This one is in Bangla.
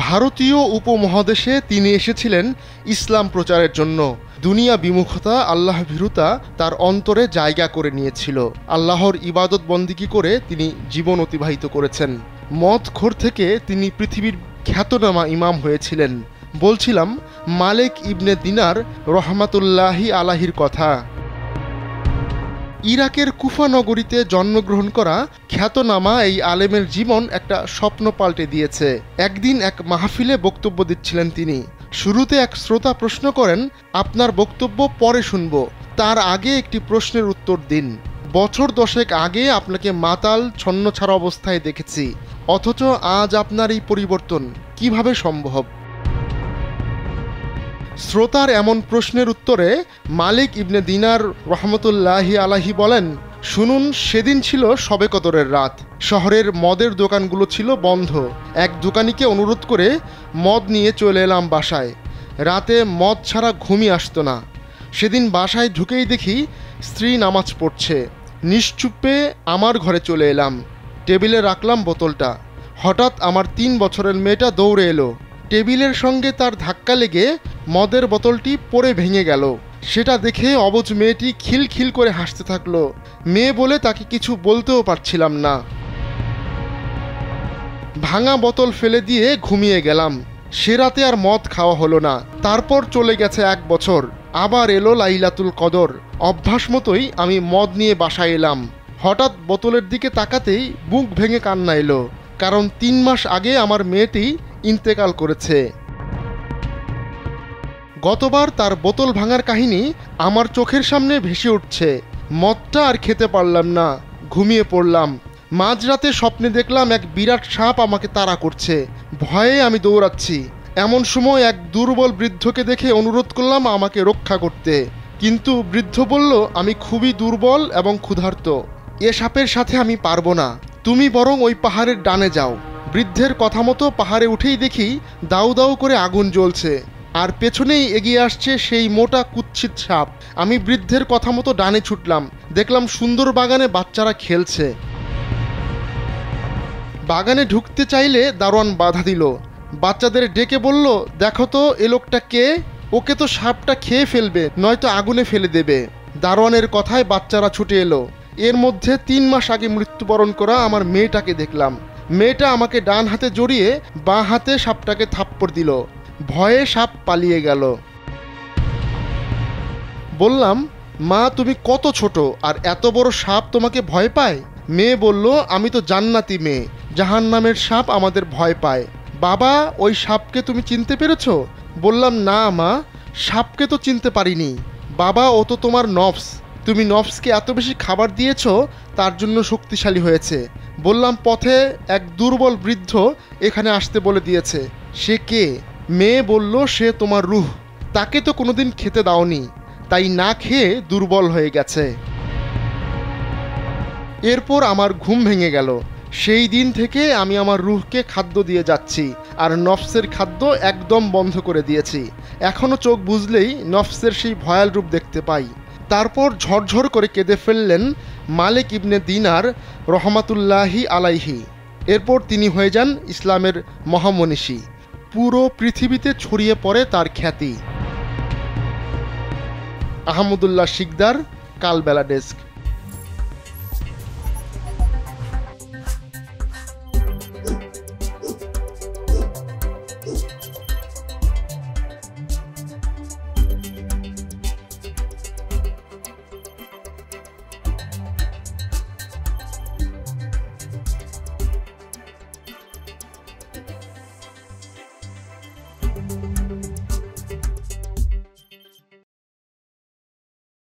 ভারতীয় উপমহাদেশে তিনি এসেছিলেন ইসলাম প্রচারের জন্য। দুনিয়া বিমুখতা, আল্লাহ ভীরুতা তার অন্তরে জায়গা করে নিয়েছিল। আল্লাহর ইবাদত বন্দিগি করে তিনি জীবন অতিবাহিত করেছেন। মদখোর থেকে তিনি পৃথিবীর খ্যাতনামা ইমাম হয়েছিলেন। বলছিলাম মালিক ইবনে দিনার রহমাতুল্লাহি আলাহির কথা। ইরাকের কুফা নগরীতে জন্মগ্রহণ করা খ্যাতনামা এই আলেমের জীবন একটা স্বপ্ন পাল্টে দিয়েছে। একদিন এক মাহফিলে বক্তব্য দিচ্ছিলেন তিনি। শুরুতে এক শ্রোতা প্রশ্ন করেন, আপনার বক্তব্য পরে শুনব, তার আগে একটি প্রশ্নের উত্তর দিন। বছর 10 আগে আপনাকে মাতাল ছন্নছাড়া অবস্থায় দেখেছি, অথচ আজ আপনার এই পরিবর্তন কিভাবে সম্ভব? শ্রোতার এমন প্রশ্নের উত্তরে মালিক ইবনে দিনার রহমতুল্লাহি আলাহি বলেন, শুনুন, সেদিন ছিল শবে কদরের রাত। শহরের মদের দোকানগুলো ছিল বন্ধ। এক দোকানিকে অনুরোধ করে মদ নিয়ে চলে এলাম বাসায়। রাতে মদ ছাড়া ঘুমই আসতো না। সেদিন বাসায় ঢুকেই দেখি স্ত্রী নামাজ পড়ছে। নিশ্চুপে আমার ঘরে চলে এলাম। টেবিলে রাখলাম বোতলটা। হঠাৎ আমার 3 বছরের মেয়েটা দৌড়ে এলো। টেবিলের সঙ্গে তার ধাক্কা লেগে মদের বোতলটি পড়ে ভেঙে গেল। সেটা দেখে অবুঝ মেয়েটি খিলখিল করে হাসতে থাকলো। মেয়ে বলে তাকে কিছু বলতেও পারছিলাম না। ভাঙা বোতল ফেলে দিয়ে ঘুমিয়ে গেলাম। সে রাতে আর মদ খাওয়া হলো না। তারপর চলে গেছে 1 বছর। আবার এলো লাইলাতুল কদর। অভ্যাস মতোই আমি মদ নিয়ে বাসায় এলাম। হঠাৎ বোতলের দিকে তাকাতেই বুক ভেঙে কান্না এলো, কারণ 3 মাস আগে আমার মেয়েটি ইন্তেকাল করেছে। গতবার তার বোতল ভাঙার কাহিনী আমার চোখের সামনে ভেসে উঠছে। মদটা আর খেতে পারলাম না, ঘুমিয়ে পড়লাম। মাঝরাতে স্বপ্নে দেখলাম এক বিরাট সাপ আমাকে তাড়া করছে। ভয়ে আমি দৌড়াচ্ছি। এমন সময় এক দুর্বল বৃদ্ধকে দেখে অনুরোধ করলাম আমাকে রক্ষা করতে, কিন্তু বৃদ্ধ বলল, আমি খুবই দুর্বল এবং ক্ষুধার্ত, এ সাপের সাথে আমি পারবো না, তুমি বরং ওই পাহাড়ের ডানে যাও। বৃদ্ধের কথা মতো পাহাড়ে উঠেই দেখি দাউ দাউ করে আগুন জ্বলছে, আর পেছনেই এগিয়ে আসছে সেই মোটা কুৎসিত সাপ। আমি বৃদ্ধের কথা মতো ডানে ছুটলাম। দেখলাম সুন্দর বাগানে বাচ্চারা খেলছে। বাগানে ঢুকতে চাইলে দারোয়ান বাধা দিল। বাচ্চাদের ডেকে বলল, দেখো তো এ লোকটা কে, ওকে তো সাপটা খেয়ে ফেলবে, নয়তো আগুনে ফেলে দেবে। দারোয়ানের কথায় বাচ্চারা ছুটে এলো। এর মধ্যে 3 মাস আগে মৃত্যুবরণ করা আমার মেয়েটাকে দেখলাম। মেয়েটা আমাকে ডান হাতে জড়িয়ে বাঁ হাতে সাপটাকে থাপ্পড় দিল। ভয়ে সাপ পালিয়ে গেল। বললাম, মা তুমি কত ছোট, আর এত বড় সাপ তোমাকে ভয় পায়? মেয়ে বলল, আমি তো জান্নাতি মেয়ে, জাহান্নামের সাপ আমাদের ভয় পায়। বাবা, ওই সাপকে তুমি চিনতে পেরেছো? বললাম, না মা, সাপকে তো চিনতে পারিনি। বাবা, ও তো তোমার নফস, তুমি নফসকে এত বেশি খাবার দিয়েছো, তার জন্য শক্তিশালী হয়েছে। বললাম, পথে এক দুর্বল বৃদ্ধ এখানে আসতে বলে দিয়েছে। সে কে? মেয়ে বলল, সে তোমার রূহ, তাকে তো কোনোদিন খেতে দাওনি, তাই না খেয়ে দুর্বল হয়ে গেছে। এরপর আমার ঘুম ভেঙে গেল। সেই দিন থেকে আমি আমার রূহকে খাদ্য দিয়ে যাচ্ছি, আর নফসের খাদ্য একদম বন্ধ করে দিয়েছি। এখনও চোখ বুঝলেই নফসের সেই ভয়াল রূপ দেখতে পাই। তারপর ঝরঝর করে কেঁদে ফেললেন মালিক ইবনে দিনার রহমাতুল্লাহি আলাইহি। এরপর তিনি হয়ে যান ইসলামের মহামনীষী। পুরো পৃথিবীতে ছড়িয়ে পড়ে তার খ্যাতি। আহমদুল্লাহ শিকদার, কালবেলা ডেস্ক।